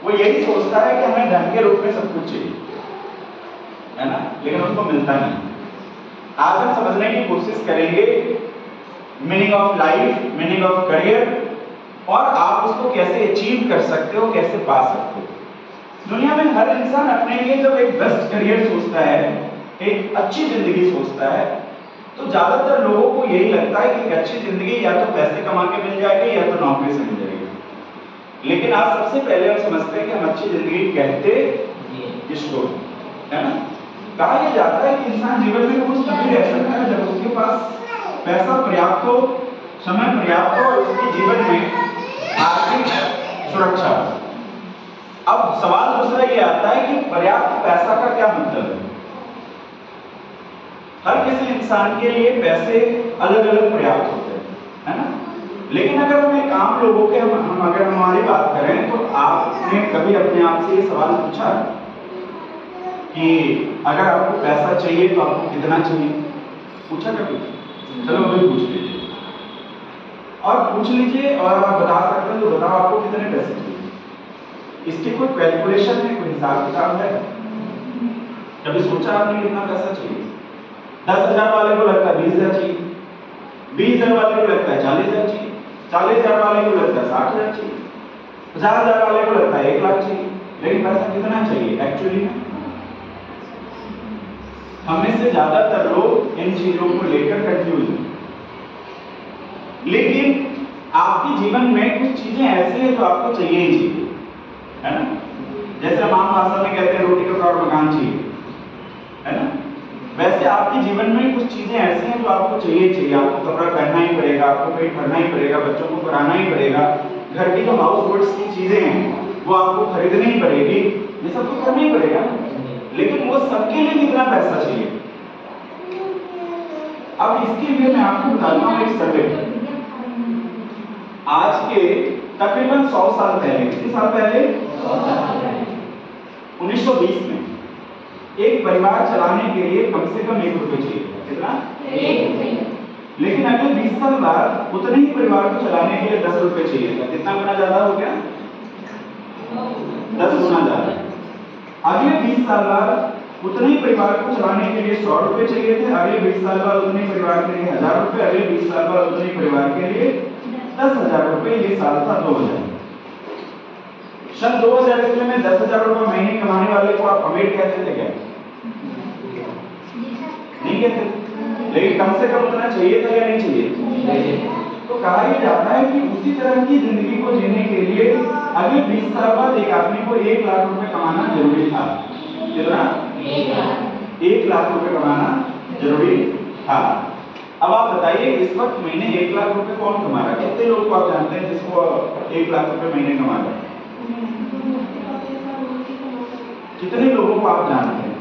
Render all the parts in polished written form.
वो यही सोचता है कि हमें धन के रूप में सब कुछ चाहिए, है ना, लेकिन उसको मिलता नहीं। आज हम समझने की कोशिश करेंगे meaning of life, meaning of career, और आप उसको कैसे अचीव कर सकते हो, कैसे पा सकते हो। दुनिया में हर इंसान अपने लिए जब एक बेस्ट करियर सोचता है, एक अच्छी जिंदगी सोचता है, तो ज्यादातर लोगों को यही लगता है कि एक अच्छी जिंदगी या तो पैसे कमा के मिल जाएगी या तो नौकरी से मिल जाएगी। लेकिन आज सबसे पहले हम समझते हैं कि हम अच्छी जिंदगी कहते किसको, है ना। कहा यह जाता है कि इंसान जीवन में खुश तभी रह सकता है जब उसके पास पैसा पर्याप्त हो, समय पर्याप्त हो और उसके जीवन में आर्थिक सुरक्षा। अब सवाल दूसरा ये आता है कि पर्याप्त पैसा का क्या मतलब है। हर किसी इंसान के लिए पैसे अलग अलग पर्याप्त होते हैं, है ना। लेकिन अगर हम एक आम लोगों के हम अगर हमारी बात करें तो आपने कभी अपने आप से ये सवाल पूछा कि अगर आपको पैसा चाहिए तो आपको कितना चाहिए? पूछा कभी? चलो अभी पूछ लीजिए, और पूछ लीजिए, और आप बता सकते हैं तो बताओ आपको कितने पैसे चाहिए। इसकी कोई कैलकुलेशन है, कोई हिसाब किताब है? कभी सोचा आपने कितना पैसा चाहिए? 10,000 वाले को लगता है 20,000 चाहिए, 20,000 वाले को लगता है 40,000 चाहिए, 40,000 वाले को लगता है 60,000 चाहिए, 50,000 वाले को लगता है 1 लाख चाहिए। लेकिन पैसा कितना चाहिए एक्चुअली में? हमें से ज्यादातर लोग इन चीजों को लेकर कंफ्यूज हैं। लेकिन आपके जीवन में कुछ चीजें ऐसी हैं जो आपको चाहिए ही चाहिए, है ना। जैसे हम आम भाषा में कहते हैं रोटी कपड़ा और मकान चाहिए, है ना। वैसे आपके जीवन में कुछ चीजें ऐसी हैं जो आपको चाहिए चाहिए। आपको कपड़ा पहनना ही पड़ेगा, आपको पेट भरना ही पड़ेगा, बच्चों को पढ़ाना ही पड़ेगा, घर की जो हाउस होल्ड्स की चीजें हैं वो आपको खरीदनी ही पड़ेगी, ये सब तो करना ही पड़ेगा। लेकिन वो सबके लिए कितना पैसा चाहिए? अब इसके लिए मैं आपको बताता हूँ एक सर्वे। आज के तकरीबन 100 साल पहले, कितने साल पहले? 1920 में एक परिवार चलाने के लिए कम से कम 1 रुपये चाहिए। कितना? 1 रुपये। लेकिन अगले 20 साल बाद उतने ही परिवार को चलाने के लिए 10 रुपये चाहिए था। कितना गुना ज्यादा हो गया? 10 गुना ज्यादा। अगले 20 साल बाद उतने ही परिवार को चलाने के लिए 100 रुपये चाहिए थे। अगले 20 साल बाद उतने ही परिवार के लिए 1000 रुपये। अगले 20 साल बाद उतने ही परिवार के लिए 10,000 रुपये। ये साल था 2000। सन 2000 ईस्वी में 10,000 रुपये महीने कमाने वाले को आप अमीर कहते थे क्या? नहीं कहते। लेकिन कम से कम उतना चाहिए था या नहीं चाहिए? तो कहा यह जाता है कि उसी तरह की जिंदगी को जीने के लिए अगले 20 साल बाद एक आदमी को 1 लाख रुपए कमाना जरूरी था। कितना? 1 लाख रुपए कमाना जरूरी था। अब आप बताइए इस वक्त महीने 1 लाख रुपए कौन कमा रहा है? कितने लोग को आप जानते हैं जिसको 1 लाख रुपए महीने कमा रहे हैं? कितने लोगों को आप जानते हैं?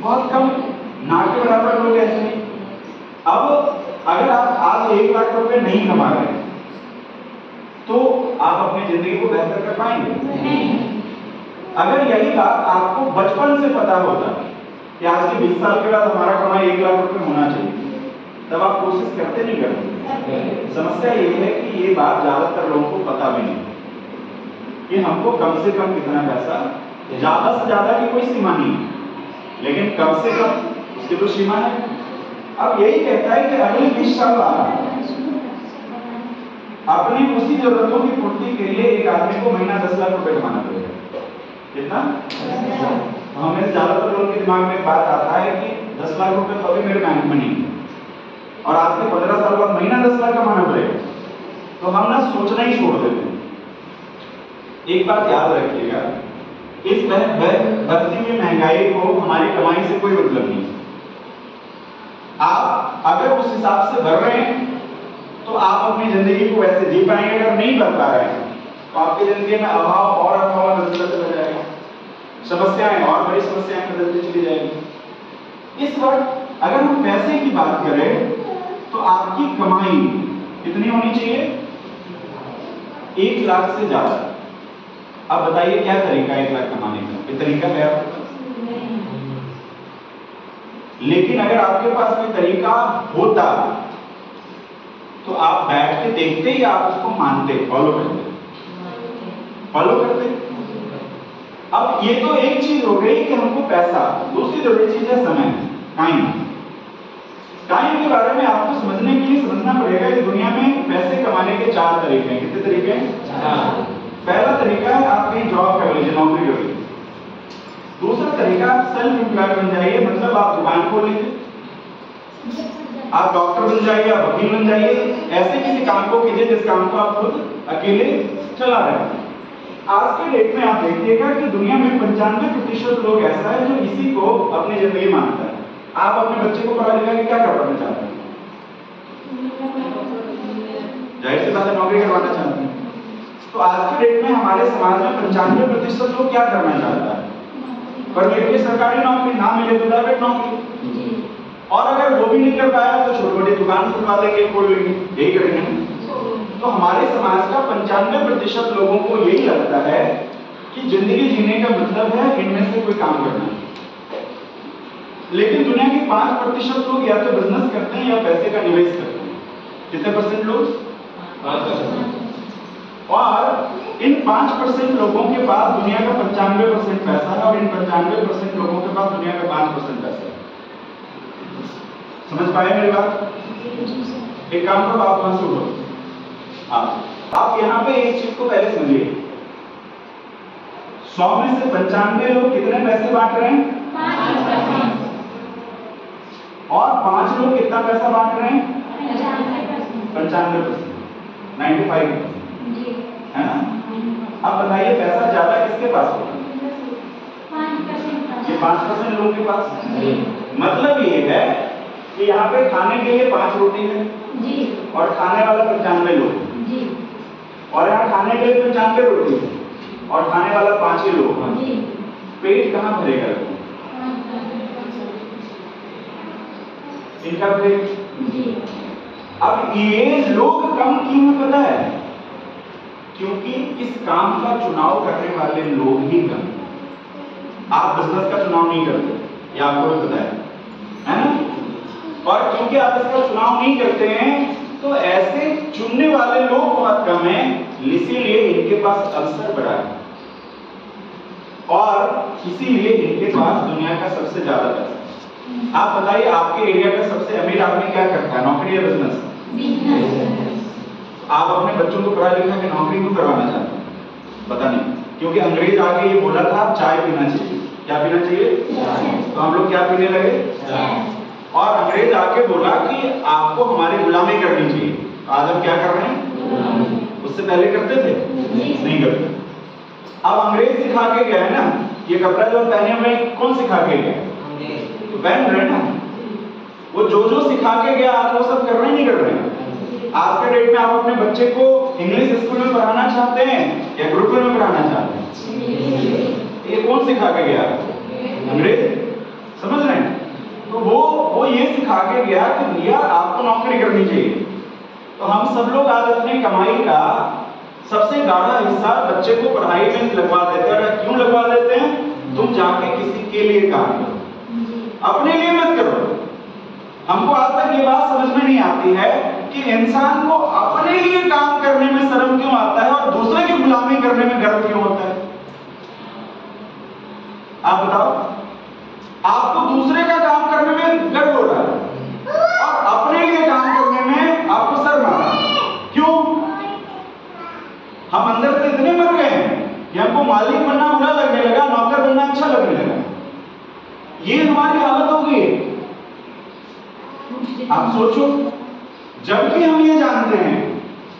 बहुत कम, ना के बराबर लोग ऐसे नहीं। अब अगर आप आज 1 लाख रुपए नहीं कमा रहे हैं तो आप अपनी जिंदगी को बेहतर कर पाएंगे? अगर यही बात आपको बचपन से पता होता कि आज के 20 साल के बाद हमारा कमाई 1 लाख रुपए होना चाहिए, तब आप कोशिश करते नहीं करते। समस्या ये है कि ये बात ज्यादातर लोगों को पता भी नहीं कि हमको कम से कम कितना पैसा, ज्यादा से ज्यादा की कोई सीमा नहीं, लेकिन कम से कम उसकी तो सीमा है। अब यही कहता है कि अगले 20 साल बाद अपनी उसी जरूरतों की पूर्ति के लिए एक आदमी को महीना 10 लाख रुपए कमाना पड़ेगा। कितना? हमें ज्यादातर लोगों के दिमाग में बात आता है कि 10 लाख रुपए तो अभी मेरे बैंक में नहीं, और आज से 15 साल बाद महीना 10 लाख कमाना पड़ेगा, तो हम ना सोचना ही छोड़ देते हैं। एक बात याद रखिएगा, इस बढ़ती हुई महंगाई को हमारी कमाई से कोई मतलब नहीं। आप अगर उस हिसाब से भर रहे हैं तो आप अपनी जिंदगी को वैसे जी पाएंगे। अगर नहीं भर पा रहे हैं तो आपकी जिंदगी में अभाव और अभाव बदलता चला जाएगा, समस्याएं और बड़ी समस्याएं बदलती चली जाएगी। इस वक्त अगर हम पैसे की बात करें तो आपकी कमाई कितनी होनी चाहिए? 1 लाख से ज्यादा। अब बताइए क्या तरीका है 1 लाख कमाने का? ये तरीका है आपके पास? लेकिन अगर आपके पास कोई तरीका होता तो आप बैठ के देखते ही आप उसको मानते, फॉलो करते। फॉलो करते। अब ये तो एक चीज हो गई कि हमको पैसा, दूसरी जरूरी चीज है समय, टाइम। टाइम के बारे में आपको समझने के लिए समझना पड़ेगा कि दुनिया में पैसे कमाने के 4 तरीके हैं। कितने तरीके हैं? पहला तरीका है आप कहीं जॉब कर लीजिए, नौकरी कर लीजिए। दूसरा तरीका आप सेल्फ एम्प्लॉयड बन जाइए, मतलब आप दुकान खोल लीजिए, आप डॉक्टर बन जाइए, आप वकील बन जाइए, ऐसे किसी काम को कीजिए जिस काम को आप खुद अकेले चला रहे हैं। आज के डेट में आप देखिएगा कि दुनिया में 95% लोग ऐसा है जो इसी को अपनी जिंदगी मानता है। आप अपने बच्चे को पढ़ा लिखा के क्या करवाना चाहते हैं? जाहिर सी बात है, नौकरी करवाना चाहते हैं। तो आज के डेट में हमारे समाज में 95% लोग क्या करना चाहता है? पर लेकिन सरकारी नौकरी ना मिले तो प्राइवेट नौकरी, और अगर वो भी नहीं कर पाया तो छोटी मोटी दुकान खुलवा देंगे, खोल लेंगे, यही करेंगे। तो हमारे समाज का 95% लोगों को यही लगता है कि जिंदगी जीने का मतलब है इनमें से कोई काम करना। लेकिन दुनिया के 5% लोग या तो बिजनेस करते हैं या पैसे का निवेश करते हैं। कितने परसेंट लोग? 5%। और इन 5% लोगों के पास दुनिया का 95% पैसा है, और इन 95% लोगों के पास दुनिया का 5% पैसा है। समझ पाए मेरी बात? एक काम करो, आप वहां से उठो। आप यहाँ पे एक चीज को पहले समझिए, 100 में से 95 लोग कितने पैसे बांट रहे हैं? 5%। और 5 लोग कितना पैसा बांट रहे हैं? 95%, 95%, है ना? अब बताइए पैसा ज्यादा किसके पास होगा? 5% लोगों के पास। मतलब ये है कि यहाँ पे खाने के लिए 5 रोटी है और खाने वाला 95 लोग, और यहाँ खाने के लिए 95 रोटी है और खाने वाला 5 ही लोग। पेट कहाँ भरेगा? इनका पेट। अब ये लोग कम क्यों है पता है? क्योंकि इस काम का चुनाव करने वाले लोग ही कम। आप बिजनेस का चुनाव नहीं करते, ये आपको भी पता है ना? और क्योंकि आप इसका चुनाव नहीं करते हैं तो ऐसे चुनने वाले लोग बहुत कम हैं, इसीलिए इनके पास अवसर बढ़ा है, और इसीलिए इनके पास दुनिया का सबसे ज्यादा पैसा है। आप बताइए आपके एरिया का सबसे अमीर आदमी क्या करता है, नौकरी या बिजनेस? आप अपने बच्चों को पढ़ा लिखा के नौकरी क्यों करवाना चाहते हैं? पता नहीं, क्योंकि अंग्रेज आके ये बोला था चाय पीना चाहिए। क्या पीना चाहिए? तो हम लोग क्या पीने लगे? और अंग्रेज आके बोला कि आपको हमारी गुलामी करनी चाहिए। आज हम क्या कर रहे हैं? उससे पहले करते थे? नहीं करते। अब अंग्रेज सिखा के गया है ना, ये कपड़ा जो पहने हुए कौन सिखा के गया? तो पहन रहे ना, वो जो सिखा के गया आप वो सब कर रहे नहीं कर रहे? आज के डेट में आप अपने बच्चे को इंग्लिश स्कूल में पढ़ाना चाहते हैं या गुरुकुल में पढ़ाना चाहते हैं? ये कौन सिखा के गया? अंग्रेज। समझ रहे हैं? तो वो ये सिखा के गया कि भैया आपको नौकरी करनी चाहिए। तो हम सब लोग आज अपनी कमाई का सबसे गाढ़ा हिस्सा बच्चे को पढ़ाई में लगवा देते हैं। और क्यों लगवा देते हैं? तुम जाके किसी के लिए काम करो, अपने लिए मत करो। हमको आज तक ये बात समझ में नहीं आती है कि इंसान को अपने लिए काम करने में शर्म क्यों आता है और दूसरे की गुलामी करने में गर्व क्यों होता है? आप बताओ। आपको दूसरे का काम करने में गर्व हो रहा है और अपने लिए काम करने में आपको शर्म आ रहा है। क्यों? हम अंदर से इतने मर गए हैं कि हमको मालिक बनना बुरा लगने लगा, नौकर बनना अच्छा लगने लगा। ये हमारी हालत हो गई है। आप सोचो, जबकि हम ये जानते हैं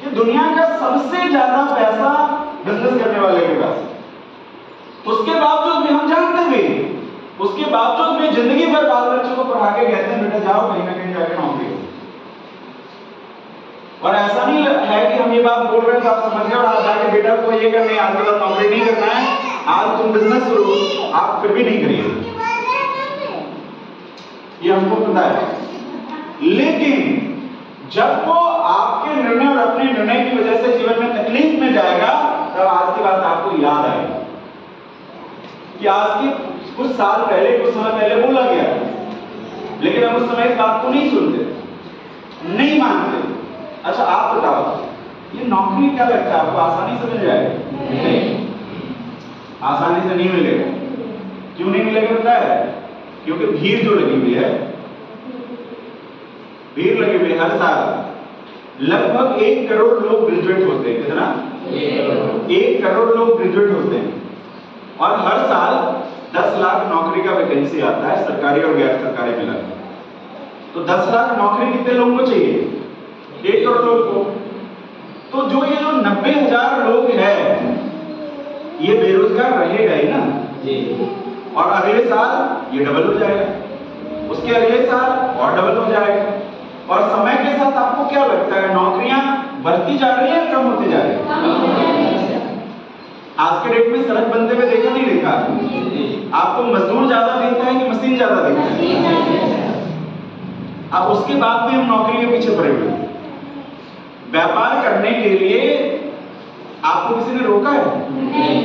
कि दुनिया का सबसे ज्यादा पैसा बिजनेस करने वाले के पास, उसके बावजूद भी हम जानते भी, उसके बावजूद भी जिंदगी भर बाल बच्चों को पढ़ा के कहते हैं बेटा जाओ कहीं ना कहीं जाके नौकरी करो। और ऐसा नहीं है कि हम ये बात बोल रहे हैं तो आप समझ गए और आप जाके बेटा को ये करना है, आज के बाद नौकरी नहीं करना है, आज तुम बिजनेस करो, आप फिर भी नहीं करिए। ये हमको पता है। लेकिन जब वो आपके निर्णय और अपने निर्णय की वजह से जीवन में तकलीफ में जाएगा, तब आज की बात आपको याद आएगी कि आज के कुछ साल पहले, कुछ समय पहले बोला गया, लेकिन हम उस समय इस बात को नहीं सुनते, नहीं मानते। अच्छा आप बताओ, ये नौकरी क्या लगता है आपको? आसानी से मिल जाएगी? नहीं। आसानी से नहीं मिलेगा। क्यों नहीं मिलेगा पता है? क्योंकि भीड़ जो लगी हुई है, भीड़ लगी हुई है। हर साल लगभग 1 करोड़ लोग ग्रेजुएट होते हैं। कितना? 1 करोड़ लोग ग्रेजुएट होते हैं और हर साल 10 लाख नौकरी का वैकेंसी आता है, सरकारी और गैर सरकारी मिलाकर। तो 10 लाख नौकरी कितने लोगों को चाहिए? 1 करोड़ लोग को। तो जो ये जो 90,000 लोग हैं ये बेरोजगार रहेगा ही ना जी। और अगले साल ये डबल हो जाएगा, उसके अगले साल और डबल हो जाएगा। और समय के साथ आपको क्या लगता है नौकरियां बढ़ती जा रही है या कम होती जा रही है? आज के डेट में सड़क बनते हुए देखा नहीं देखा? आपको मजदूर ज्यादा दिखता है कि मशीन ज्यादा दिखता है? अब उसके बाद भी हम नौकरी के पीछे पड़े हुए। व्यापार करने के लिए आपको किसी ने रोका है? नहीं।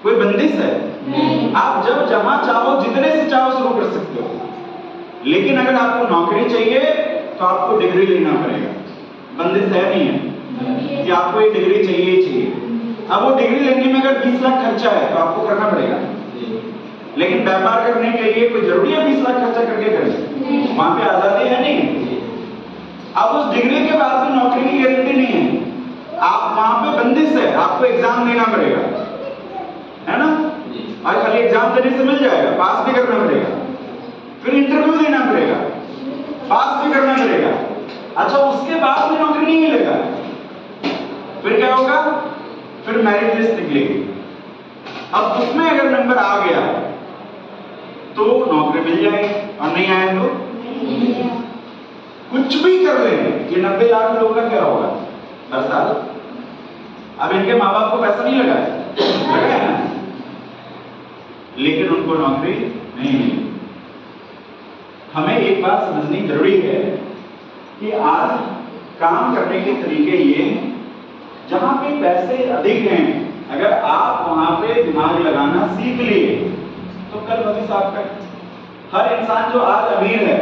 कोई बंदिश है? नहीं। आप जब जहां चाहो जितने से चाहो शुरू कर सकते हो, लेकिन अगर आपको नौकरी चाहिए तो आपको डिग्री लेना पड़ेगा। बंदिश है नहीं है कि आपको ये डिग्री चाहिए ही चाहिए। अब वो डिग्री लेने में अगर 20 लाख खर्चा है तो आपको करना पड़ेगा, लेकिन व्यापार करने के लिए कोई जरूरी है 20 लाख खर्चा करके करें? वहां पे आजादी है नहीं। अब उस डिग्री के बाद भी नौकरी की गारंटी नहीं है। आप वहां पे बंदिश है, आपको एग्जाम देना पड़ेगा, है ना? और खाली एग्जाम देने से मिल जाएगा? पास भी करना पड़ेगा, फिर इंटरव्यू देना पड़ेगा, पास भी करना पड़ेगा। अच्छा, उसके बाद भी नौकरी नहीं मिलेगा, फिर क्या होगा? फिर मेरिट लिस्ट निकलेगी। अब उसमें अगर नंबर आ गया तो नौकरी मिल जाएगी, और नहीं आए तो कुछ भी कर लेंगे। ये 90 लाख लोगों का क्या होगा हर साल? अब इनके माँ बाप को पैसा नहीं लगा है ना, लेकिन उनको नौकरी नहीं मिली। हमें एक बात समझनी जरूरी है कि आज काम करने के तरीके ये, जहां पे पैसे अधिक हैं, अगर आप वहां पे दिमाग लगाना सीख लिए तो कल भविष्य आपका। हर इंसान जो आज अमीर है,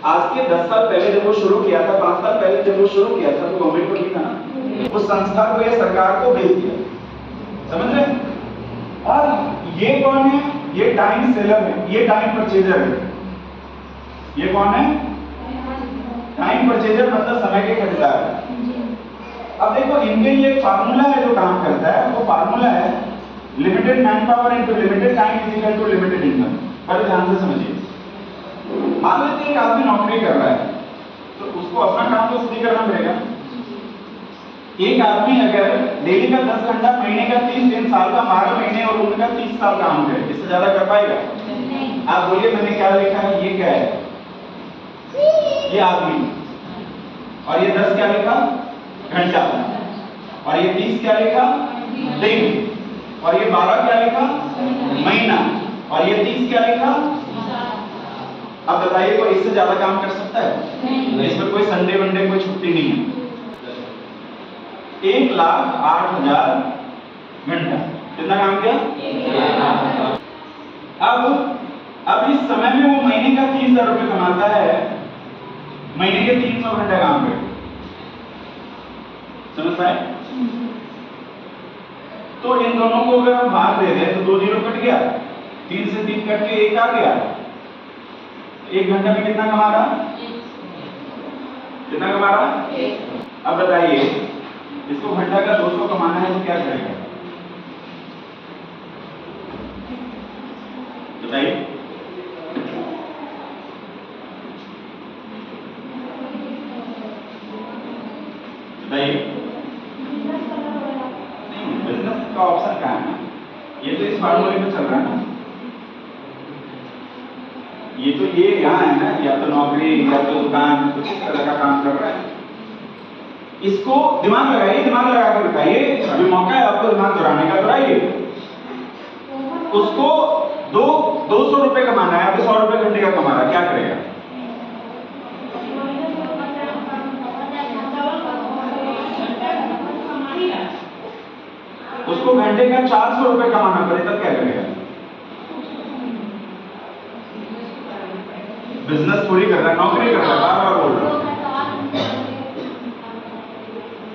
आज के 10 साल पहले जब वो शुरू किया था, 5 साल पहले जब वो शुरू किया था, तो गवर्नमेंट को नहीं था ना, उस संस्था को या सरकार को भेज दिया। समझ रहे? और ये कौन है? ये टाइम सेलर है, ये टाइम परचेजर है। ये कौन है? टाइम परचेजर मतलब समय के खरीदार। अब देखो इनके लिए एक फार्मूला है जो काम करता है। वो फार्मूला है limited man power into limited time is equal to limited income. बड़े ध्यान से समझिए। मान लेते हैं एक आदमी नौकरी कर रहा है तो उसको अपना काम तो खुद ही करना पड़ेगा। एक आदमी अगर डेली का 10 घंटा, महीने का 30 दिन, साल का 12 महीने और उनका 30 साल काम करे, इससे ज्यादा कर पाएगा? आप बोलिए मैंने क्या लिखा है? ये क्या है? ये आदमी। और ये 10 क्या लिखा? घंटा। और ये 30 क्या लिखा? दिन। और ये 12 क्या लिखा? महीना। और ये 30 क्या लिखा? अब बताइए कोई इससे ज्यादा काम कर सकता है? नहीं। इसमें कोई संडे वनडे कोई छुट्टी नहीं है। 1,08,000 घंटा कितना काम किया? अब इस समय में वो महीने का 30,000 रुपये कमाता है, महीने के 300 घंटे काम करे। समझ पाए? तो इन दोनों को अगर हम भाग दे दें तो 2 जीरो कट गया, 3 से 3 कट के 1 आ गया। 1 घंटा में कितना कमा रहा? कितना कमा रहा? अब बताइए इसको घंटा का 200 कमाना है तो क्या करेगा? बताइए। बताइए। नहीं, बिजनेस का ऑप्शन कहाँ है? ये तो इस फार्मूले में चल रहा है ना। ये तो ये यहाँ है ना, या तो नौकरी या तो दुकान, कुछ इस तरह का काम कर रहा है। इसको दिमाग लगाइए, दिमाग लगा कर बताइए। अभी मौका है आपको दिमाग दोहराने का, दोहराइए। उसको 200 रुपए कमाना है, अभी 100 रुपए घंटे का कमा रहा है, क्या करेगा? उसको घंटे का 400 रुपए कमाना पड़े तब क्या करेगा? बिजनेस थोड़ी कर रहा है, नौकरी कर रहा है, बार बार बोल रहा है,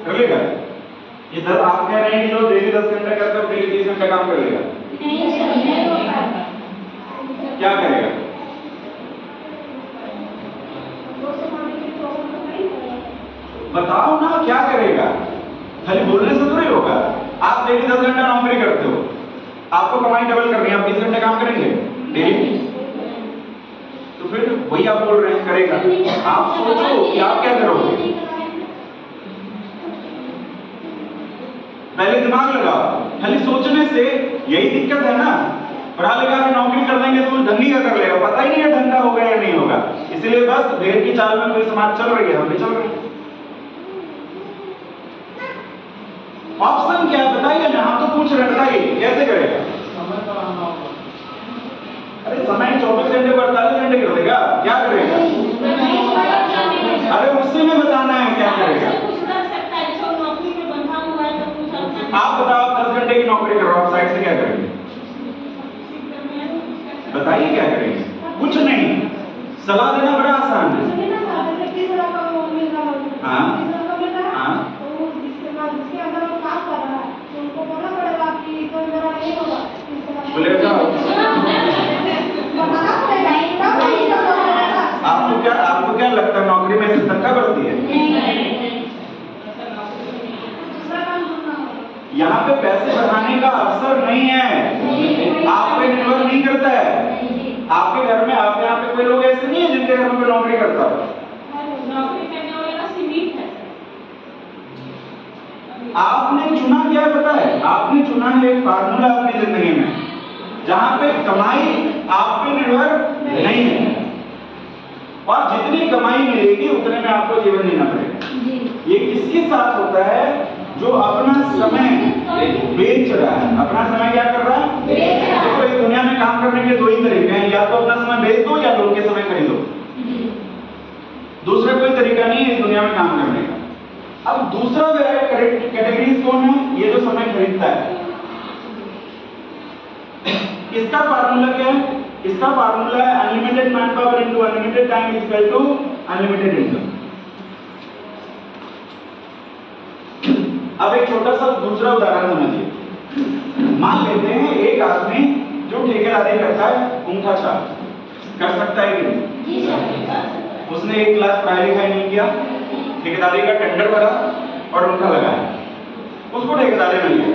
कर लेगा? ये 10 आप कह रहे हैं कि जो डेली 10 घंटे करता है डेली 30 घंटे काम कर लेगा? क्या करेगा? बताओ ना क्या करेगा? खाली बोलने से थोड़ी होगा। आप डेली 10 घंटा नौकरी करते हो, आपको कमाई डबल करनी है, आप 20 घंटे काम करेंगे डेली, तो फिर वही आप बोल रहे हैं करेगा। आप सोचो कि आप क्या करोगे, पहले दिमाग लगाओ। खाली सोचने से यही दिक्कत है ना। पढ़ा लिखा के नौकरी कर देंगे तो ढंगी का कर लेगा, पता ही नहीं है ढंगा होगा या नहीं होगा, इसलिए बस देर की चाल में कोई समाज चल रही है, हम भी चल रहे हैं। ऑप्शन क्या है बताइए ना, हम तो पूछ रहे हैं, बताइए कैसे करेगा? अरे समय 24 घंटे को 48 घंटे कर देगा, क्या करेगा? अरे उसी में बताना है क्या करेगा। आप बताओ, 10 घंटे की नौकरी करो, आप साइड से क्या करेंगे? बताइए क्या करेंगे? कुछ नहीं, सलाह देना बड़ा आसान है। हाँ हाँ, बोले आपको क्या लगता है नौकरी में ऐसे धक्का बढ़ती है? यहाँ पे पैसे बढ़ाने का अवसर नहीं है, आप पे निर्भर नहीं करता है। आपके घर में, आपके यहाँ पे कोई लोग ऐसे नहीं है जिनके घर में कोई नौकरी करता हो? नौकरी करने वाले का सीमित है। आपने चुना क्या पता है? आपने चुना है एक फार्मूला अपनी जिंदगी में जहां पे कमाई आप पे निर्भर नहीं है, और जितनी कमाई मिलेगी उतने में आपको जीवन जीना पड़ेगा। ये किसके साथ होता है? जो अपना समय बेच रहा है। अपना समय क्या कर रहा है? देखो इस दुनिया में काम करने के दो ही तरीके हैं, या तो अपना समय बेच दो या लोग के समय खरीदो। दूसरा कोई तरीका नहीं है इस दुनिया में काम करने का। अब दूसरा कैटेगरीज कौन है? ये जो समय खरीदता है। इसका फार्मूला क्या है? इसका फार्मूला है unlimited man power into unlimited time is equal to unlimited income. अब एक छोटा सा दूसरा उदाहरण समझिए। मान लेते हैं एक आदमी जो ठेकेदारी करता है, अंगूठा छाप कर सकता है कि नहीं? उसने 1 क्लास पढ़ाई लिखाई नहीं किया, ठेकेदारी का टेंडर भरा और अंगूठा लगाया, उसको ठेकेदारी मिल गई।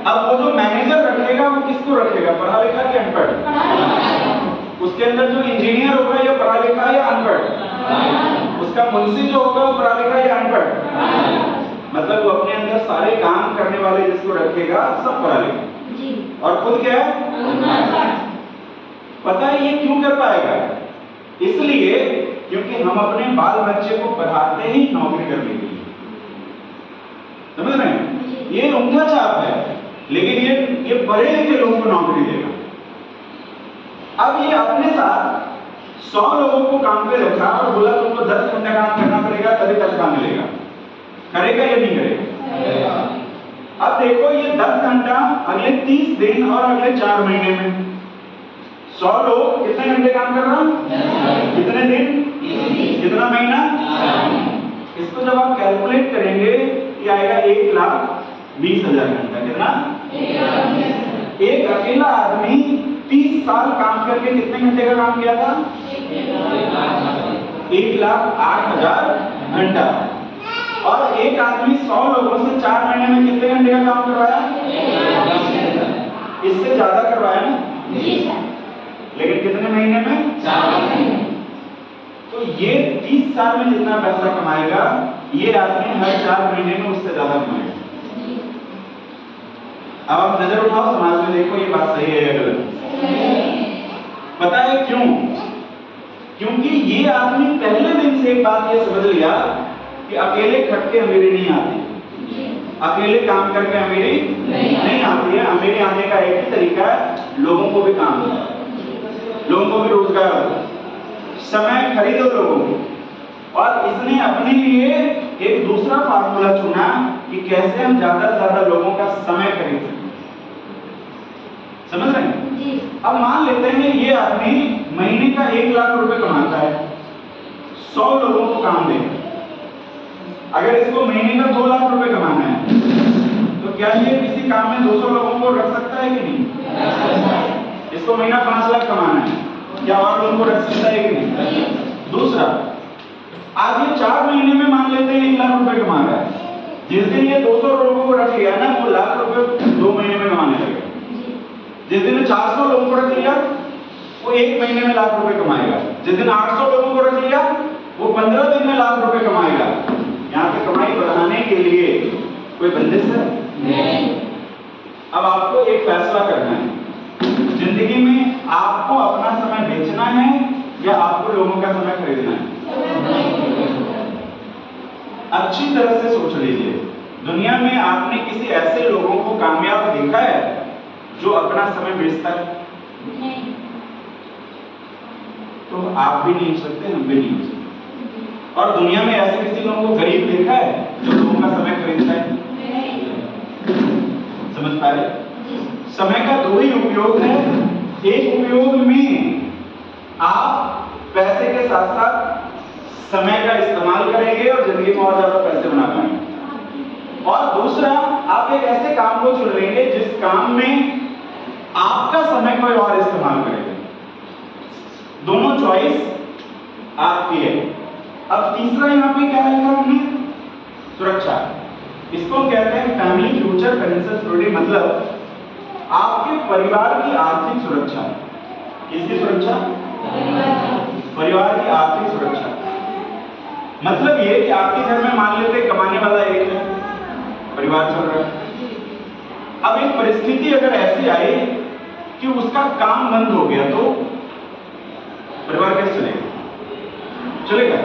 अब वो जो मैनेजर रखेगा वो किसको रखेगा? पढ़ा लिखा कि अनपढ़? उसके अंदर जो इंजीनियर होगा या पढ़ा लिखा या अनपढ़? उसका मुंशी जो होगा वो पढ़ा लिखा या अनपढ़? मतलब वो अपने अंदर सारे काम करने वाले जिसको रखेगा सब पढ़ा लिखा, और खुद क्या है? पता है ये क्यों कर पाएगा? इसलिए क्योंकि हम अपने बाल बच्चे को पढ़ाते ही नौकरी करने के लिए। समझ रहे हैं? ये अंगूठा छाप है, लेकिन ये पढ़े लिखे लोगों को नौकरी देगा। अब ये अपने साथ 100 लोगों को काम पे रखा और बोला तुमको 10 घंटे काम करना पड़ेगा तभी तनख्वाह मिलेगा, करेगा या नहीं करेगा? अब देखो ये 10 घंटा अगले 30 दिन और अगले 4 महीने में 100 लोग कितने घंटे काम कर रहा है? कितने दिन? कितना महीना? इसको जब आप कैलकुलेट करेंगे ये आएगा 1,20,000 घंटा। कितना? एक अकेला आदमी 30 साल काम करके कितने घंटे का काम किया था? 1,08,000 घंटा। और एक आदमी 100 लोगों से 4 महीने में कितने घंटे का काम करवाया? इससे ज्यादा करवाया ना? लेकिन कितने महीने में? 4 महीने। तो ये 30 साल में जितना पैसा कमाएगा ये आदमी हर 4 महीने में उससे ज्यादा कमाएगा। अब आप नजर उठाओ समाज में, देखो ये बात सही है या गलत? पता है क्यों? क्योंकि ये आदमी पहले दिन से एक बात ये समझ लिया कि अकेले खट के अमीरी नहीं आती, अकेले काम करके अमीरी नहीं आती है। अमीरी आने का एक ही तरीका है, लोगों को भी काम दो, लोगों को भी रोजगार दो, समय खरीदो लोगों को। और इसने अपने लिए एक दूसरा फार्मूला चुना कि कैसे हम ज्यादा से ज्यादा लोगों का समय खरीद सकते। समझ रहे हैं? अब मान लेते हैं ये आदमी महीने का 1 लाख रुपए कमाता है, 100 लोगों को काम देगा। अगर इसको महीने का 2 लाख रुपए कमाना है तो क्या ये किसी किसी काम में 200 लोगों को रख सकता है कि नहीं? इसको महीना 5 लाख कमाना है, क्या और लोगों को रख सकता है कि नहीं? दूसरा, आज ये 4 महीने में मान लेते हैं 1 लाख रुपए कमा रहा है। जिस दिन ये 200 लोगों को रख लिया ना, वो लाख रुपए 2 महीने में कमाने लगेगा। जिस दिन 400 लोगों को रख लिया, वो 1 महीने में लाख रुपए कमाएगा। जिस दिन 800 लोगों को रख लिया, वो 15 दिन में लाख रुपए कमाएगा। यहाँ पे कमाई बढ़ाने के लिए कोई बंदिश है? नहीं। अब आपको एक फैसला करना है, जिंदगी में आपको अपना समय बेचना है या आपको लोगों का समय खरीदना है? अच्छी तरह से सोच लीजिए। दुनिया में आपने किसी ऐसे लोगों को कामयाब देखा है जो अपना समय बेचता है? नहीं। तो आप भी नहीं हो सकते, हम भी नहीं हो सकते। और दुनिया में ऐसे किसी लोगों को गरीब देखा है जो लोगों का समय खरीदता है? समझ पा रहे? समय का 2 ही उपयोग है। एक उपयोग में आप पैसे के साथ साथ समय का इस्तेमाल करेंगे और जिंदगी में और ज्यादा पैसे बना पाएंगे। और दूसरा, आप एक ऐसे काम को चुन लेंगे जिस काम में आपका समय कोई और इस्तेमाल करेगा। दोनों चॉइस आपकी है। अब तीसरा यहाँ पे क्या लिखा हमने? सुरक्षा। इसको कहते हैं फैमिली फ्यूचर फाइनेंशियल सिक्योरिटी, मतलब आपके परिवार की आर्थिक सुरक्षा। किसकी सुरक्षा? परिवार की आर्थिक सुरक्षा। मतलब ये कि आपके घर में मान लेते कमाने वाला एक है, परिवार चल रहा है। अब एक परिस्थिति अगर ऐसी आई कि उसका काम बंद हो गया, तो परिवार कैसे चलेगा? चलेगा?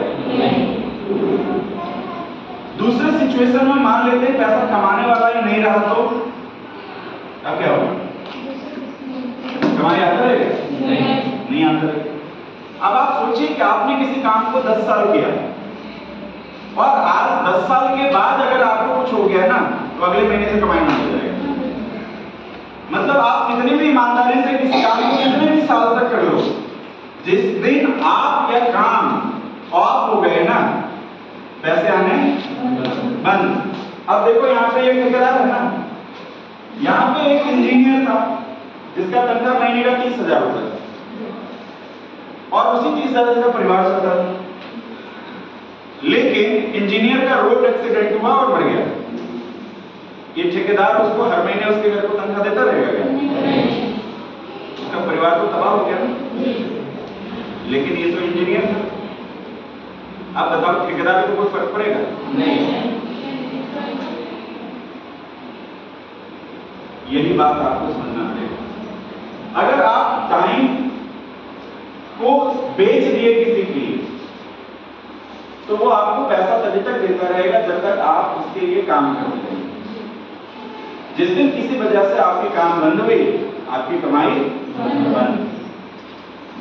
दूसरे सिचुएशन में मान लेते हैं पैसा कमाने वाला ही नहीं रहा, तो अब क्या होगा? कमाने आता रहेगा? नहीं आता रहेगा। अब आप सोचिए कि आपने किसी काम को 10 साल किया और आज 10 साल के बाद अगर आपको कुछ हो गया ना, तो अगले महीने से कमाई ना हो जाएगा। मतलब आप कितनी भी ईमानदारी से किसी काम को कितने भी साल तक कर लो, जिस दिन आप या काम ऑफ हो गए ना, पैसे आने बंद। अब देखो यहाँ पे एक ठेकेदार है ना, यहाँ पे एक इंजीनियर था जिसका तनख्वाह महीने का 30,000 रुपए, और उसी 30,000 का परिवार चलता था। लेकिन इंजीनियर का रोड एक्सीडेंट हुआ और मर गया। ये ठेकेदार उसको हर महीने उसके घर को तनख्वाह देता रहेगा क्या? उसका परिवार तो तबाह हो गया ना। लेकिन ये तो इंजीनियर था। आप बताओ, ठेकेदार को कोई फर्क पड़ेगा? नहीं। यही बात आपको समझना पड़ेगा। अगर आप टाइम को बेच दिए किसी के लिए, तो वो आपको पैसा तभी तक देता रहेगा जब तक आप उसके लिए काम करते रहेंगे। जिस दिन किसी वजह से आपके काम बंद हुए, आपकी कमाई बंद।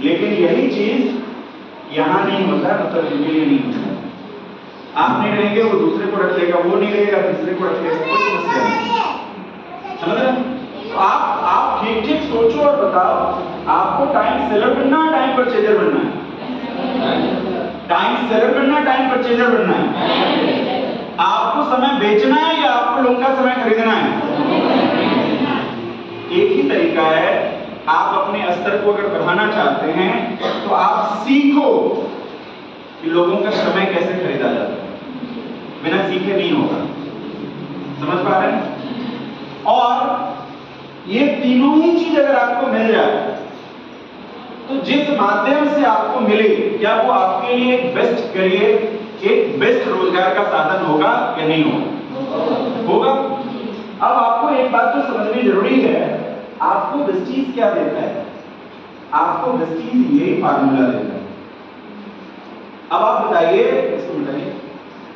लेकिन यही चीज यहां नहीं होता, मतलब इनके लिए नहीं होता। आप नहीं रहेंगे, वो दूसरे को रख लेगा, वो नहीं रहेगा, तीसरे को रख लेगा, कोई समस्या नहीं। समझ रहे? तो आप ठीक ठीक सोचो और बताओ, आपको टाइम सेलर बनना है, टाइम परचेजर बनना है? टाइम सेलर बनना है, टाइम परचेजर बनना है? आपको समय बेचना है या आपको लोगों का समय खरीदना है? एक ही तरीका है। आप अपने स्तर को अगर बढ़ाना चाहते हैं तो आप सीखो कि लोगों का समय कैसे खरीदा जाता है। बिना सीखे नहीं होगा। समझ पा रहे हैं? और ये तीनों ही चीज अगर आपको मिल जाए, तो जिस माध्यम से आपको मिले, क्या वो आपके लिए एक बेस्ट करियर, एक बेस्ट रोजगार का साधन होगा या नहीं होगा? होगा। अब आपको एक बात तो समझनी जरूरी है, आपको वेस्टीज क्या देता है? आपको वेस्टीज यही फार्मूला देता है। अब आप बताइए, इसको बताइए,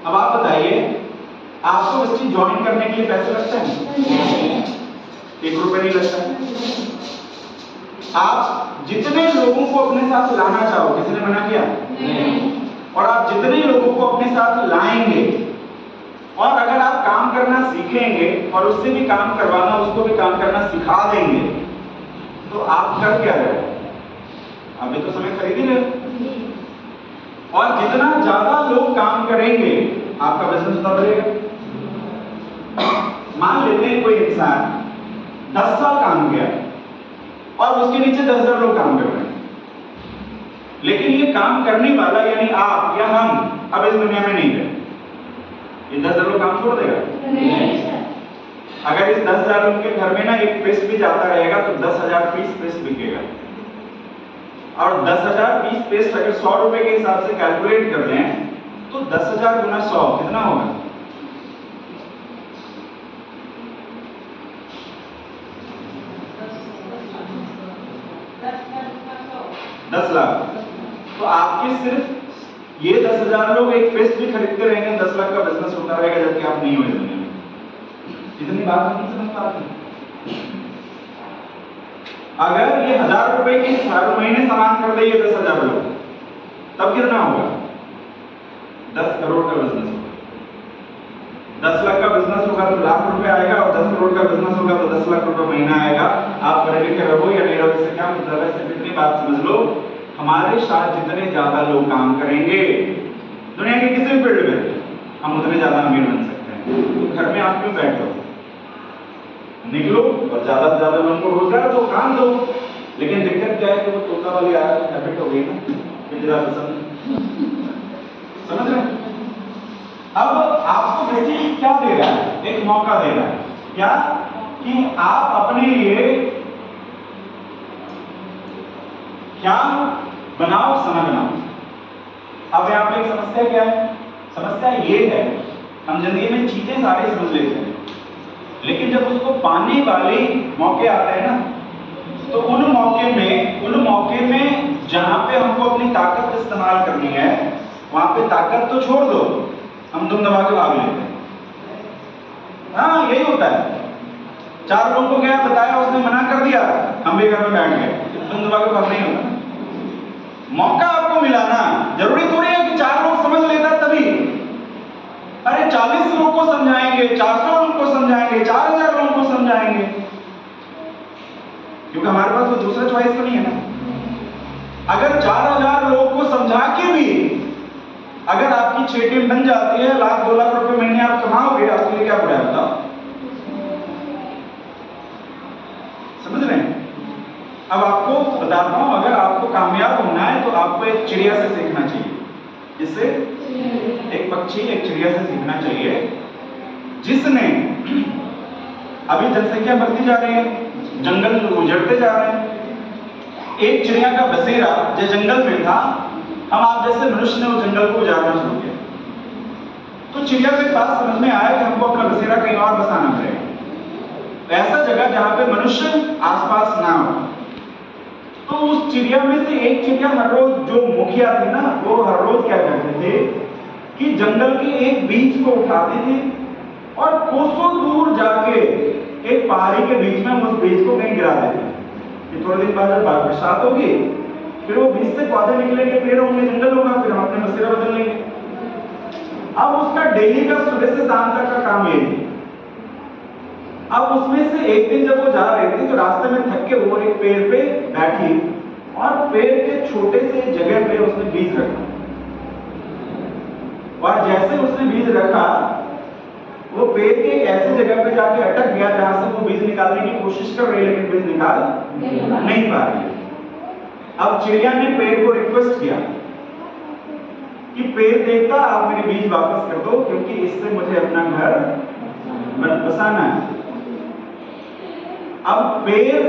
अब आप बताइए, आपको वेस्टीज ज्वाइन करने के लिए पैसे लगते हैं? 1 रुपए नहीं लगता है। आप जितने लोगों को अपने साथ लाना चाहो, किसी ने मना किया? नहीं। और आप जितने लोगों को अपने साथ लाएंगे, और अगर आप काम करना सीखेंगे और उससे भी काम करवाना, उसको भी काम करना सिखा देंगे, तो आप कर क्या रहे हो? अभी तो समय खरीद ही रहे। और जितना ज्यादा लोग काम करेंगे, आपका बिजनेस उतना बढ़ेगा। मान लेते हैं कोई इंसान 10 साल काम किया और उसके नीचे 10,000 लोग काम कर रहे हैं, लेकिन ये काम करने वाला यानी आप या हम अब इस दुनिया में नहीं है, ये 10,000 लोग काम छोड़ देगा? अगर इस 10,000 लोग के घर में ना एक पीस भी जाता रहेगा तो 10,000 पीस पेस्ट बिकेगा। और 10,000 पीस पेस्ट अगर 100 रुपए के हिसाब से कैलकुलेट कर लें तो 10,000 गुना 100 कितना होगा? 10 लाख। तो आपके सिर्फ ये 10,000 लोग एक पेस्ट भी खरीदते रहेंगे, 10 लाख का बिजनेस होता रहेगा, जबकि आप नहीं हुए दुनिया में। इतनी बात नहीं समझ पाते। अगर ये 1,000 रुपए की हर महीने सामान कर दे ये 10,000 लोग, तब कितना होगा? 10 करोड़ का बिजनेस होगा। 10 लाख का बिजनेस होगा तो लाख रुपए आएगा, और 10 करोड़ का बिजनेस होगा तो 10 लाख रुपए महीना आएगा। आप पढ़े लिखे रहो या नहीं रहो, इससे क्या मतलब है? सिर्फ इतनी बात समझ लो, हमारे साथ जितने ज्यादा लोग काम करेंगे दुनिया के किसी भी फील्ड में, हम उतने ज्यादा अमीर बन सकते हैं। तो घर में आप क्यों बैठ रहे हो? निकलो और ज्यादा से ज्यादा लोगों को रोजगार दो, काम दो। लेकिन दिक्कत क्या है कि वो तोता वाली हैबिट हो गई ना, पिंजरा पसंद, समझ रहे? अब आपको बेसिकली क्या दे रहा है? एक मौका दे रहा है, क्या कि आप अपने लिए क्या बनाओ, समय बनाओ। अब यहाँ पे एक समस्या क्या है? समस्या ये है, हम जिंदगी में चीजें सारी समझ लेते हैं, लेकिन जब उसको पाने वाले मौके आते हैं ना, तो उन मौके में जहां पे हमको अपनी ताकत इस्तेमाल करनी है, वहां पे ताकत तो छोड़ दो, हम दुम दबा के भाग लेते हैं। हाँ, यही होता है। 4 लोगों को क्या बताया, उसने मना कर दिया, हम भी घर में बैठ गए, दुम दबा के भाग नहीं होगा। मौका आपको मिला ना, जरूरी थोड़ी है कि 4 लोग समझ लेता तभी। अरे 40 लोग को समझाएंगे, 400 लोग को समझाएंगे, 4,000 लोगों को समझाएंगे, क्योंकि हमारे पास तो दूसरा चॉइस तो नहीं है ना। अगर 4,000 लोगों को समझा के भी अगर आपकी 6 टीम बन जाती है, लाख 2 लाख रुपए महीने आप कमाओगे, आपके लिए क्या पड़ा है बताओ? समझ रहे हैं? अब आपको बताता हूं, अगर आपको कामयाब होना है तो आपको एक चिड़िया से सीखना चाहिए। इससे एक पक्षी, एक चिड़िया से सीखना चाहिए, जिसने अभी जनसंख्या बढ़ती जा रही है, जंगल उजड़ते जा रहे हैं। एक चिड़िया का बसेरा जो जंगल में था, हम आप जैसे मनुष्य ने वो जंगल को उजाड़ना शुरू किया। तो चिड़िया के पास समझ में आया कि हमको अपना बसेरा कहीं और बसाना पड़ेगा, ऐसा जगह जहां पे मनुष्य आसपास ना हो। तो उस चिड़िया में से एक चिड़िया हर रोज, जो मुखिया थी ना, वो हर रोज क्या करते थे कि जंगल के एक बीज को उठाते थे और कोसों दूर जाके एक पहाड़ी के बीच में उस बीज को कहीं गिरा देते कि थोड़े दिन बाद जब बरसात होगी, फिर वो बीज से पौधे निकलेंगे, पेड़ होंगे, जंगल होगा, फिर हम अपने बसेरा बदल लेंगे। अब उसका डेली का सुबह से शाम तक का काम यही है। अब उसमें से एक दिन जब वो जा रहे थे तो रास्ते में थक के वो एक पेड़ पे बैठी और पेड़ के छोटे से जगह पे उसने बीज रखा, और जैसे उसने बीज रखा वो पेड़ के एक ऐसी जगह पे जाके अटक गया जहां से वो बीज निकालने की कोशिश कर रही है, लेकिन बीज निकाल नहीं पा रही है। अब चिड़िया ने पेड़ को रिक्वेस्ट किया कि पेड़ देवता, आप मेरे बीज वापस कर दो, क्योंकि इससे मुझे अपना घर बसाना है। अब पेड़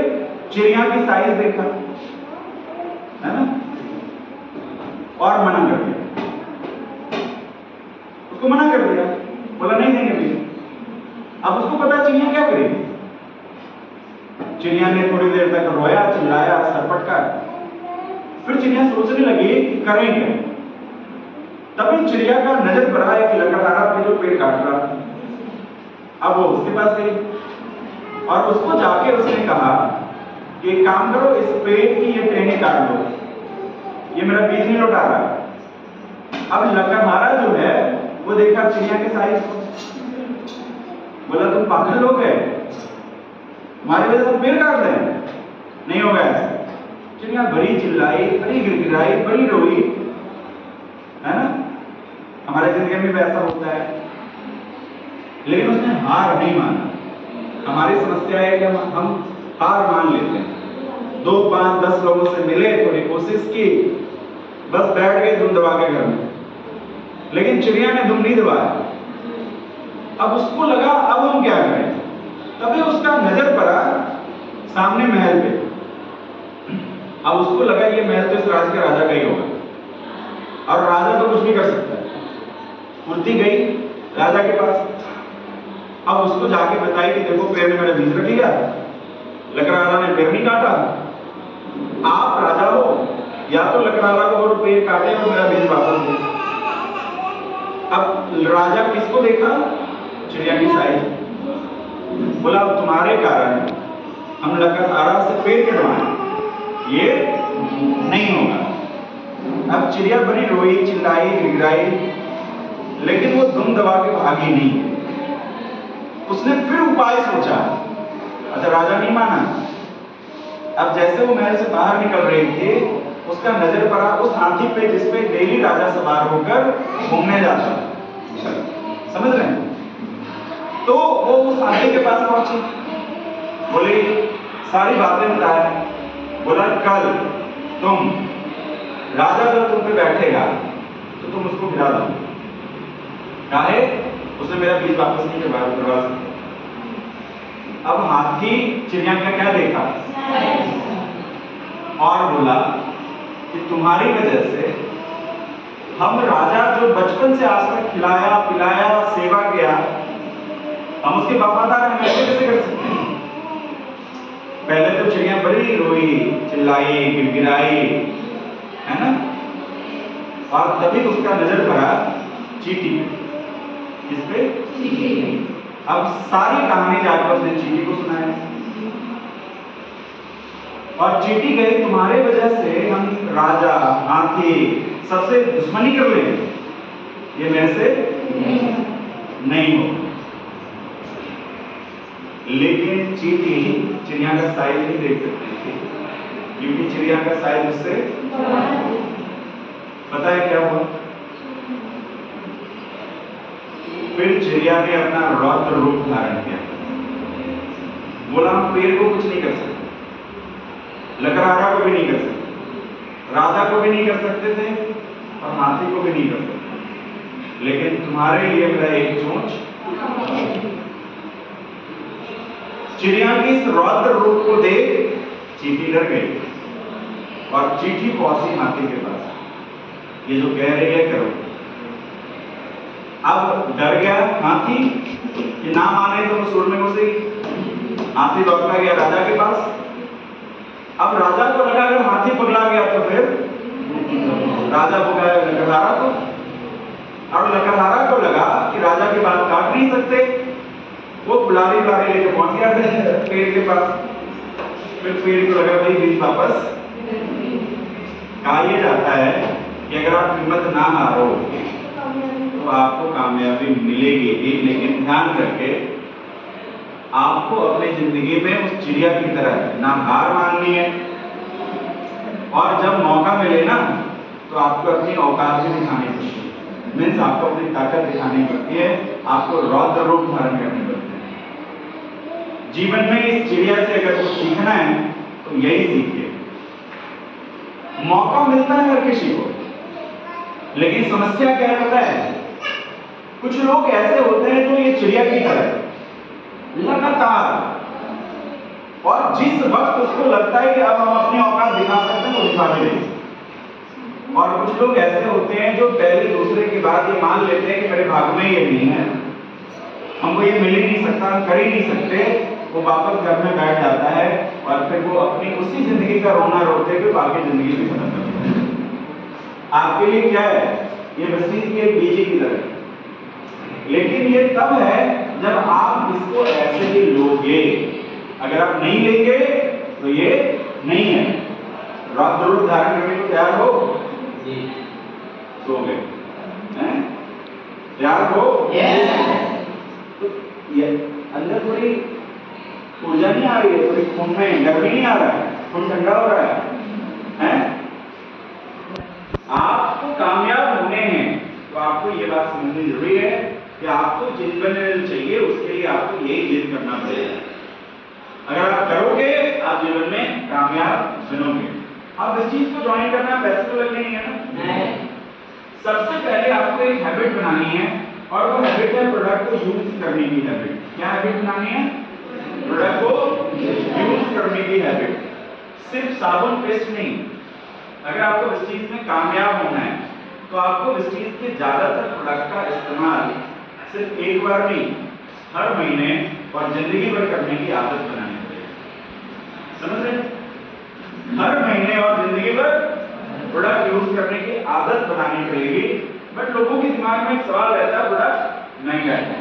चिड़िया की साइज देखा, है ना, और मना कर दिया, उसको मना कर दिया, बोला नहीं देंगे बीज। अब उसको पता चिड़िया क्या करेगी। चिड़िया ने थोड़ी देर तक रोया, चिल्लाया, सर पटका, फिर चिड़िया सोचने लगी कि करेंगे। तभी चिड़िया का नजर पड़ा एक लकड़हारा पे जो पेड़ काट रहा था। अब वो उसके पास गई और उसको जाके उसने कहा कि एक काम करो, इस पेड़ की ये टहनी काट दो, ये मेरा बीज नहीं लौटा रहा। अब लकड़हारा जो है वो देखा चिड़िया के साइज को, बोला तुम पागल हो गए, तुम्हारी वजह से पेड़ काट दें, नहीं होगा ऐसा। चिड़िया बड़ी चिल्लाई, बड़ी गिड़गिड़ाई, बड़ी रोई, है ना। हमारे जिंदगी में भी ऐसा होता है, लेकिन उसने हार नहीं माना। हमारी समस्या है कि हम हार मान लेते हैं। 2, 5, 10 लोगों से मिले, थोड़ी कोशिश की, बस बैठ गए दुम दबा के घर में, लेकिन चिड़िया ने दुम नहीं दबाया। अब उसको लगा अब हम क्या करें, तभी उसका नजर पड़ा सामने महल पे। अब उसको लगा ये महल तो इस राज्य के राजा का ही होगा और राजा तो कुछ भी कर सकता है। कुर्ती गई राजा के पास, अब उसको जाके बताई कि देखो पेड़ में मेरा बीज रख लिया, लकड़हारा ने पेड़ नहीं काटा, आप राजा हो, या तो लकड़हारा को पेड़ काटे और मेरा बीज वापस दे। अब राजा किसको देखा, चिड़िया की साइज, बोला अब तुम्हारे कारण हम लकड़हारा से पेड़ कटवाएं, ये नहीं होगा। अब चिड़िया बड़ी रोई, चिल्लाई, गिड़गिड़ाई, लेकिन वो दुम दबा के भागी नहीं। उसने फिर उपाय सोचा। अच्छा, राजा नहीं माना। अब जैसे वो महल से बाहर निकल रही थी, उसका नजर पड़ा उस हाथी पे जिसपे डेली राजा सवार होकर घूमने जाता है, समझ रहे हैं? तो वो उस हाथी के पास पहुंची, बोली सारी बातें बताया, बोला कल तुम राजा जब तुम पे बैठेगा तो तुम उसको गिरा दो। काहे? उसने मेरा बीज वापस नहीं करवा सकता। अब हाथी चिड़िया का क्या देखा और बोला कि तुम्हारी वजह से हम राजा जो बचपन से आज तक खिलाया पिलाया सेवा किया, हम उसके वफादार हैं, ऐसे कैसे कर सकते हैं? पहले तो चिड़िया बड़ी रोई, चिल्लाई, गिड़गिड़ाई, है ना? और तभी उसका नजर पड़ा चींटी पे। किस पे? चींटी पे। अब सारी कहानी जाकर उसने चींटी को सुनाया और चींटी गई तुम्हारे वजह से हम राजा हाथी सबसे दुश्मनी कर ले, ये मेरे से नहीं हो। लेकिन चींटी चिड़िया का साइज नहीं देख सकती थी, क्योंकि चिड़िया का साइज उससे पता है क्या हुआ? फिर चिड़िया ने अपना रौद्र रूप धारण किया, बोला हम पेड़ को कुछ नहीं कर सकते, लकड़हारा को भी नहीं कर सकते, राजा को भी नहीं कर सकते थे और हाथी को भी नहीं कर सकते, लेकिन तुम्हारे लिए मेरा एक चोंच। चिड़िया की इस रौद्र रूप को देख चींटी डर गई और चींटी पहुंची हाथी के पास, ये जो कह रही है करो। अब डर गया हाथी कि ना माने तो सूर में घुसेगी। हाथी दौड़ता गया राजा के पास। अब राजा को लगा अगर हाथी पगला गया तो फिर राजा बुलाया लकड़हारा को, और लकड़हारा को लगा कि राजा के बाल काट नहीं सकते, वो बुलारी बुलारी लेके पहुंच गया पेड़ के पास। फिर पेड़ को लगा भाई बीज वापस। कहा यह जाता है कि अगर आप हिम्मत ना हारो तो आपको कामयाबी मिलेगी ही, लेकिन ध्यान रखे आपको अपनी जिंदगी में उस चिड़िया की तरह ना हार माननी है, और जब मौका मिले ना तो आपको अपनी औकात भी दिखानी पड़ती है। मीन्स आपको अपनी ताकत दिखानी पड़ती है, आपको रौद्र रूप धारण करनी पड़ती है। जीवन में इस चिड़िया से अगर कुछ सीखना है तो यही सीखिए। मौका मिलता है हर किसी को, लेकिन समस्या क्या होता है, कुछ लोग ऐसे होते हैं जो ये चिड़िया की तरह लगातार, और जिस वक्त उसको लगता है कि अब हम अपनी औकात दिखा सकते हैं वो दिखा भी नहीं। और कुछ लोग ऐसे होते हैं जो पहले दूसरे की बात ये मान लेते हैं कि मेरे भाग में ये नहीं है, हमको ये मिल ही नहीं सकता, हम कर ही नहीं सकते, वो वापस घर में बैठ जाता है और फिर वो अपनी उसी जिंदगी का रोना रोते हुए बाकी जिंदगी भी खत्म कर देता है। आपके लिए क्या है, ये बस्ती की एक बीजे की तरह, लेकिन ये तब है जब आप इसको ऐसे ही लोगे। अगर आप नहीं लेंगे तो ये नहीं है। रौद्र रूप धारण करने को तैयार हो? सो गए हैं? तैयार हो? तो ये अंदर थोड़ी ऊर्जा नहीं आ रही है, थोड़ी खून में गर्मी नहीं आ रहा है, खून ठंडा हो रहा है? आपको कामयाब होने हैं तो आपको ये बात समझनी जरूरी है कि आपको जिस बने चाहिए उसके लिए आपको यही जिद करना पड़ेगा। जीवन में कामयाब बनोगे। अब इस चीज को ज्वाइन करना पैसे तो लगने नहीं है ना? नहीं। सबसे पहले आपको एक हैबिट बनानी है और वो हैबिट है प्रोडक्ट को यूज करने की हैबिट। क्या हैबिट बनानी है? प्रोडक्ट को यूज करने की हैबिट। सिर्फ साबुन पेस्ट नहीं, अगर आपको इस चीज में कामयाब होना है तो आपको इस चीज के ज्यादातर प्रोडक्ट का इस्तेमाल सिर्फ एक बार नहीं, हर महीने और जिंदगी भर करने की आदत बनानी पड़ेगी। समझ रहे? हर महीने और जिंदगी भर प्रोडक्ट यूज करने की आदत बनानी पड़ेगी। बट लोगों के दिमाग में एक सवाल रहता है, प्रोडक्ट नहीं रहता।